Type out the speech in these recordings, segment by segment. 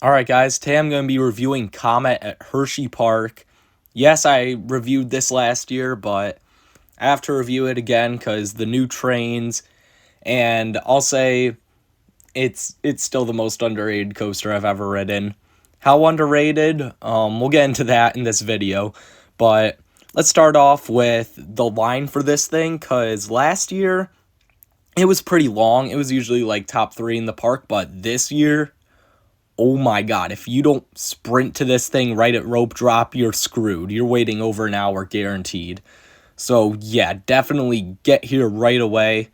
Alright guys, today I'm going to be reviewing Comet at Hershey Park. Yes, I reviewed this last year, but I have to review it again because the new trains, and I'll say it's still the most underrated coaster I've ever ridden. How underrated? We'll get into that in this video, but let's start off with the line for this thing because last year it was pretty long. It was usually like top 3 in the park, but this year, oh my god, if you don't sprint to this thing right at rope drop, you're screwed. You're waiting over an hour guaranteed. So yeah, definitely get here right away.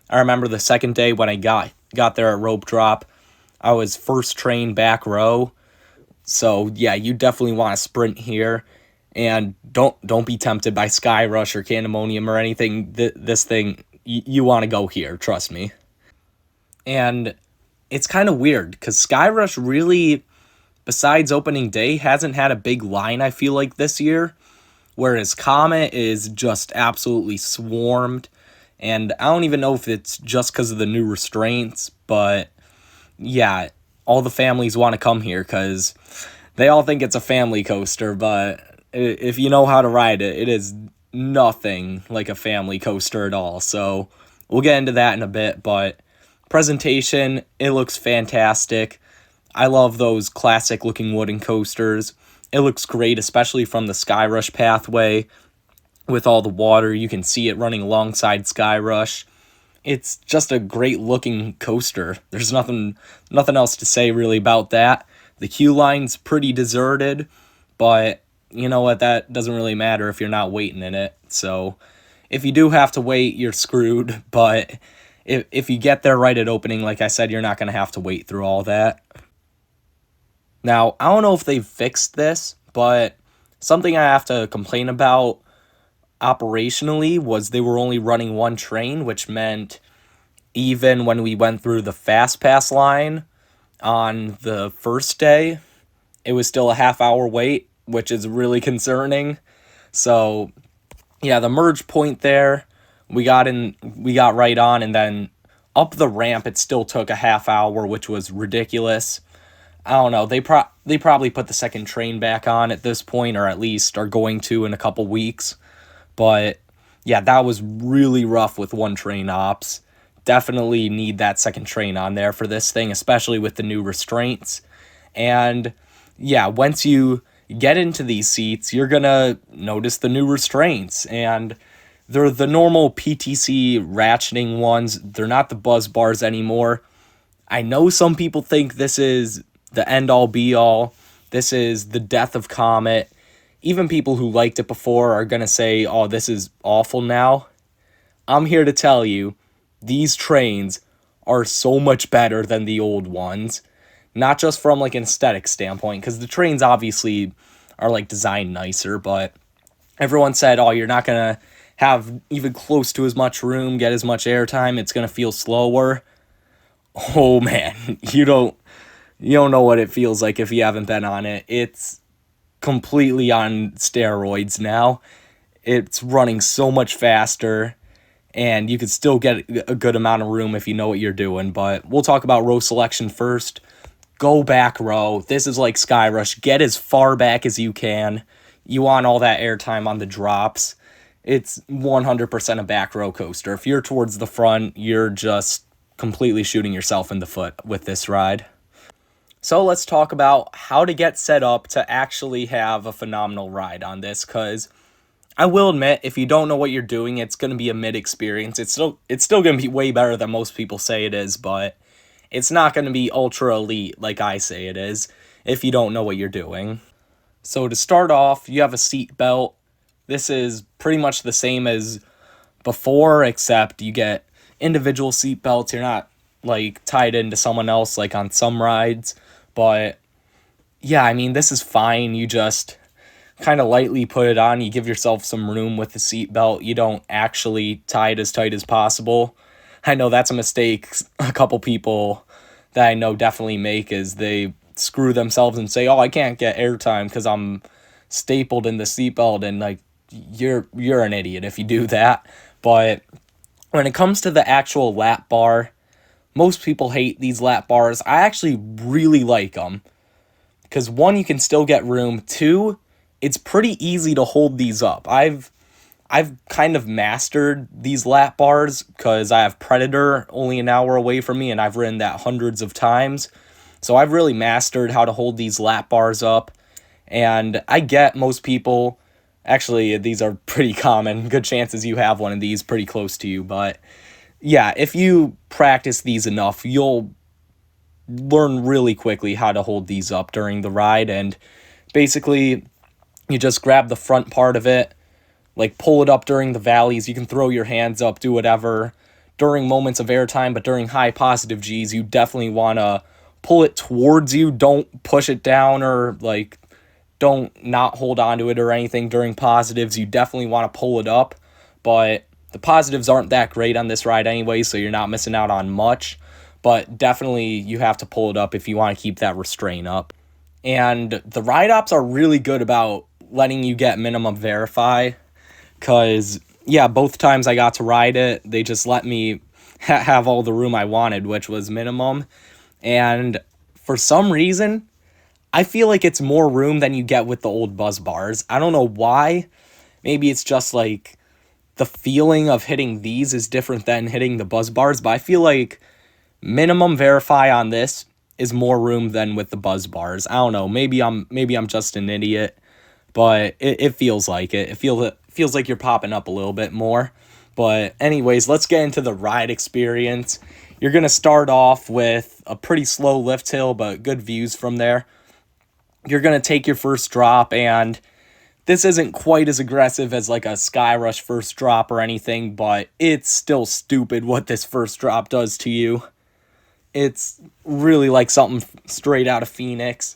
I remember the second day when I got there at rope drop, I was first train back row. So yeah, you definitely want to sprint here. And don't be tempted by Sky Rush or Candemonium or anything. This thing, you want to go here, trust me. And it's kind of weird because Skyrush really, besides opening day, hasn't had a big line, I feel like, this year. Whereas Comet is just absolutely swarmed. And I don't even know if it's just because of the new restraints, but yeah, all the families want to come here because they all think it's a family coaster, but if you know how to ride it, it is nothing like a family coaster at all. So we'll get into that in a bit, but presentation, it looks fantastic. I love those classic looking wooden coasters. It looks great, especially from the Skyrush pathway with all the water. You can see it running alongside Skyrush. It's just a great looking coaster. There's nothing else to say really about that. The queue line's pretty deserted, but you know what? That doesn't really matter if you're not waiting in it. So if you do have to wait, you're screwed, but if you get there right at opening, like I said, you're not going to have to wait through all that. Now, I don't know if they've fixed this, but something I have to complain about operationally was they were only running one train, which meant even when we went through the Fast Pass line on the first day, it was still a half-hour wait, which is really concerning. So, yeah, the merge point there, we got right on, and then up the ramp, it still took a half hour, which was ridiculous. I don't know. They probably put the second train back on at this point, or at least are going to in a couple weeks. But yeah, that was really rough with one train ops. Definitely need that second train on there for this thing, especially with the new restraints. And yeah, once you get into these seats, you're gonna notice the new restraints, and they're the normal PTC ratcheting ones. They're not the buzz bars anymore. I know some people think this is the end-all be-all. This is the death of Comet. Even people who liked it before are going to say, oh, this is awful now. I'm here to tell you, these trains are so much better than the old ones. Not just from like an aesthetic standpoint, because the trains obviously are like designed nicer, but everyone said, oh, you're not going to have even close to as much room, get as much airtime, it's going to feel slower. Oh man, you don't know what it feels like if you haven't been on it. It's completely on steroids now. It's running so much faster, and you could still get a good amount of room if you know what you're doing, but we'll talk about row selection first. Go back row. This is like Skyrush. Get as far back as you can. You want all that airtime on the drops. It's 100% a back row coaster. If you're towards the front, you're just completely shooting yourself in the foot with this ride. So let's talk about how to get set up to actually have a phenomenal ride on this, because I will admit, if you don't know what you're doing, it's going to be a mid experience. It's still going to be way better than most people say it is, but it's not going to be ultra elite like I say it is if you don't know what you're doing. So to start off, you have a seat belt. This is pretty much the same as before, except you get individual seat belts. You're not like tied into someone else like on some rides. But yeah, I mean, this is fine. You just kind of lightly put it on. You give yourself some room with the seat belt. You don't actually tie it as tight as possible. I know that's a mistake a couple people that I know definitely make, is they screw themselves and say, oh, I can't get airtime because I'm stapled in the seatbelt, and like, you're an idiot if you do that. But when it comes to the actual lap bar, most people hate these lap bars. I actually really like them. because one, you can still get room. Two, it's pretty easy to hold these up. I've kind of mastered these lap bars because I have Predator only an hour away from me, and I've ridden that hundreds of times. So I've really mastered how to hold these lap bars up. And I get most people, actually, these are pretty common. Good chances you have one of these pretty close to you. But yeah, if you practice these enough, you'll learn really quickly how to hold these up during the ride. And basically, you just grab the front part of it, like pull it up during the valleys. You can throw your hands up, do whatever during moments of airtime, but during high positive Gs, you definitely want to pull it towards you. Don't push it down, or like don't not hold on to it or anything during positives. You definitely want to pull it up, but the positives aren't that great on this ride anyway, so you're not missing out on much. But definitely you have to pull it up if you want to keep that restraint up. And the ride ops are really good about letting you get minimum verify, because yeah, both times I got to ride it, they just let me have all the room I wanted, which was minimum. And for some reason, I feel like it's more room than you get with the old buzz bars. I don't know why. Maybe it's just like the feeling of hitting these is different than hitting the buzz bars, but I feel like minimum verify on this is more room than with the buzz bars. I don't know. Maybe I'm just an idiot, but it feels like it. It feels like you're popping up a little bit more. But anyways, let's get into the ride experience. You're going to start off with a pretty slow lift hill, but good views from there. You're going to take your first drop, and this isn't quite as aggressive as like a Sky Rush first drop or anything, but it's still stupid what this first drop does to you. It's really like something straight out of Phoenix.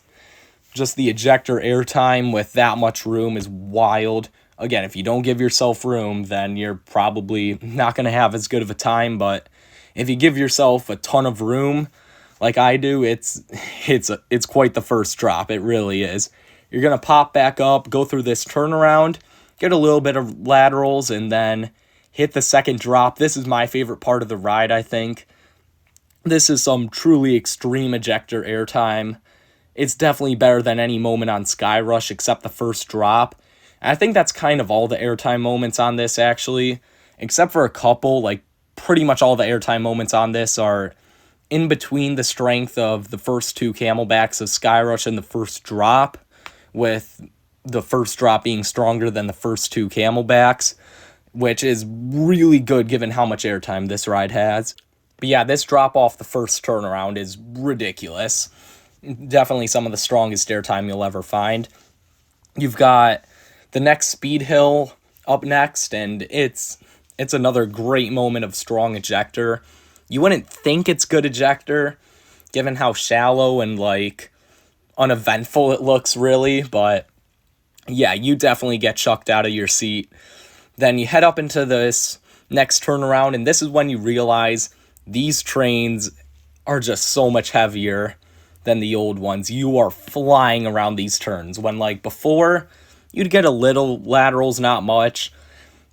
Just the ejector airtime with that much room is wild. Again, if you don't give yourself room, then you're probably not going to have as good of a time, but if you give yourself a ton of room, like I do, it's quite the first drop. It really is. You're going to pop back up, go through this turnaround, get a little bit of laterals, and then hit the second drop. This is my favorite part of the ride, I think. This is some truly extreme ejector airtime. It's definitely better than any moment on Sky Rush except the first drop. And I think that's kind of all the airtime moments on this, actually. Except for a couple, like pretty much all the airtime moments on this are in between the strength of the first two camelbacks of Sky Rush and the first drop, with the first drop being stronger than the first two camelbacks, which is really good given how much airtime this ride has. But yeah, this drop off the first turnaround is ridiculous. Definitely some of the strongest airtime you'll ever find. You've got the next speed hill up next, and it's another great moment of strong ejector. You wouldn't think it's good ejector, given how shallow and, like, uneventful it looks, really. But, yeah, you definitely get chucked out of your seat. Then you head up into this next turnaround, and this is when you realize these trains are just so much heavier than the old ones. You are flying around these turns. When, like, before, you'd get a little laterals, not much.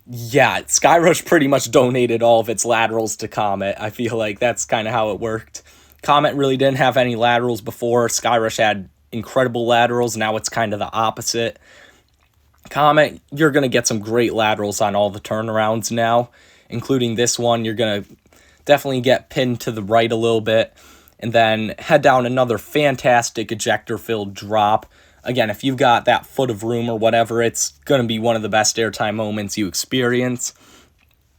Yeah, Sky Rush pretty much donated all of its laterals to Comet. I feel like that's kind of how it worked. Comet really didn't have any laterals before. Sky Rush had incredible laterals. Now it's kind of the opposite. Comet, you're going to get some great laterals on all the turnarounds now, including this one. You're going to definitely get pinned to the right a little bit, and then head down another fantastic ejector-filled drop. Again, if you've got that foot of room or whatever, it's going to be one of the best airtime moments you experience.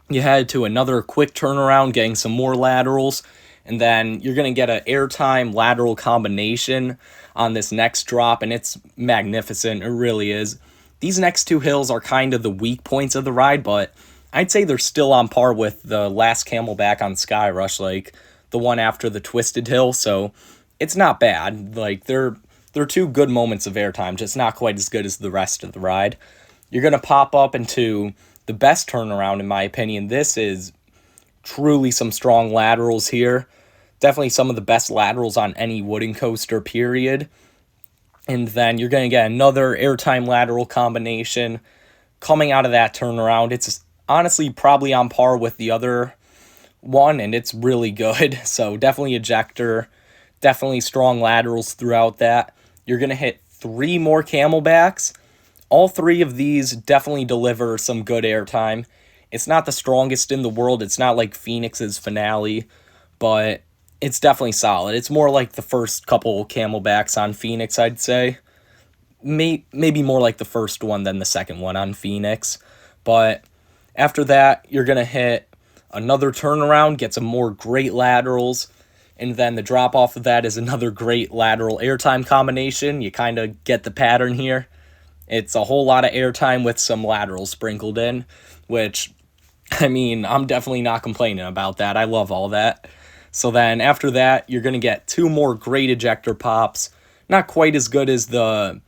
You head to another quick turnaround, getting some more laterals, and then you're going to get an airtime lateral combination on this next drop, and it's magnificent. It really is. These next two hills are kind of the weak points of the ride, but I'd say they're still on par with the last camelback on Sky Rush, like the one after the twisted hill, so it's not bad. Like, they're two good moments of airtime, just not quite as good as the rest of the ride. You're going to pop up into the best turnaround, in my opinion. This is truly some strong laterals here. Definitely some of the best laterals on any wooden coaster, period. And then you're going to get another airtime lateral combination coming out of that turnaround. It's honestly probably on par with the other one, and it's really good. So definitely ejector, definitely strong laterals throughout that. you're going to hit 3 more Camelbacks. All 3 of these definitely deliver some good airtime. It's not the strongest in the world. It's not like Phoenix's finale, but it's definitely solid. It's more like the first couple Camelbacks on Phoenix, I'd say. Maybe more like the first one than the second one on Phoenix. But after that, you're going to hit another turnaround, get some more great laterals, and then the drop off of that is another great lateral airtime combination. You kind of get the pattern here. It's a whole lot of airtime with some laterals sprinkled in, which, I mean, I'm definitely not complaining about that. I love all that. So then after that, you're going to get 2 more great ejector pops. Not quite as good as the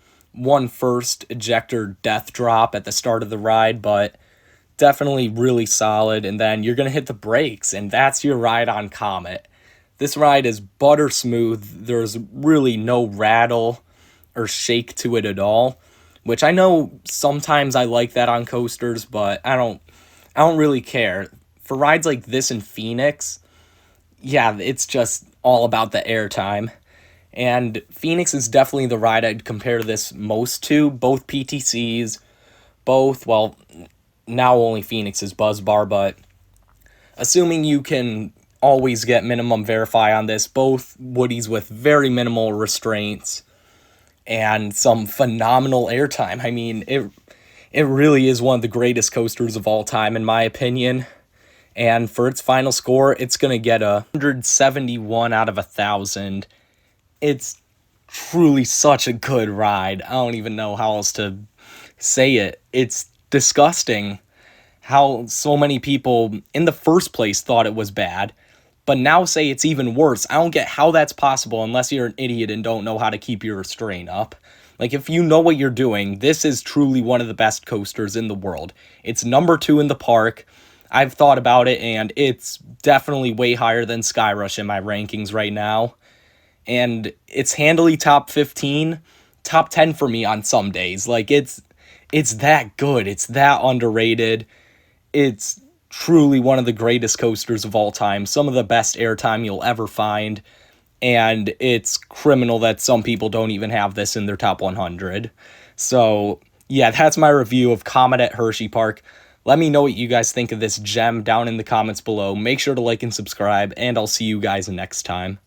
first ejector death drop at the start of the ride, but definitely really solid. And then you're going to hit the brakes, and that's your ride on Comet. This ride is butter smooth. There's really no rattle or shake to it at all, which I know sometimes I like that on coasters, but I don't really care. For rides like this in Phoenix, yeah, it's just all about the airtime. And Phoenix is definitely the ride I'd compare this most to. Both PTCs, well, now only Phoenix's Buzz Bar, but assuming you can always get minimum verify on this, both Woodies with very minimal restraints and some phenomenal airtime. I mean, it really is one of the greatest coasters of all time, in my opinion. And for its final score, it's going to get 171 out of 1,000. It's truly such a good ride. I don't even know how else to say it. It's disgusting how so many people in the first place thought it was bad, but now say it's even worse. I don't get how that's possible unless you're an idiot and don't know how to keep your restraint up. Like, if you know what you're doing, this is truly one of the best coasters in the world. It's number 2 in the park. I've thought about it, and it's definitely way higher than Skyrush in my rankings right now. And it's handily top 15, top 10 for me on some days. Like, it's that good. It's that underrated. It's truly one of the greatest coasters of all time. Some of the best airtime you'll ever find. And it's criminal that some people don't even have this in their top 100. So, yeah, that's my review of Comet at Hershey Park. Let me know what you guys think of this gem down in the comments below. Make sure to like and subscribe, and I'll see you guys next time.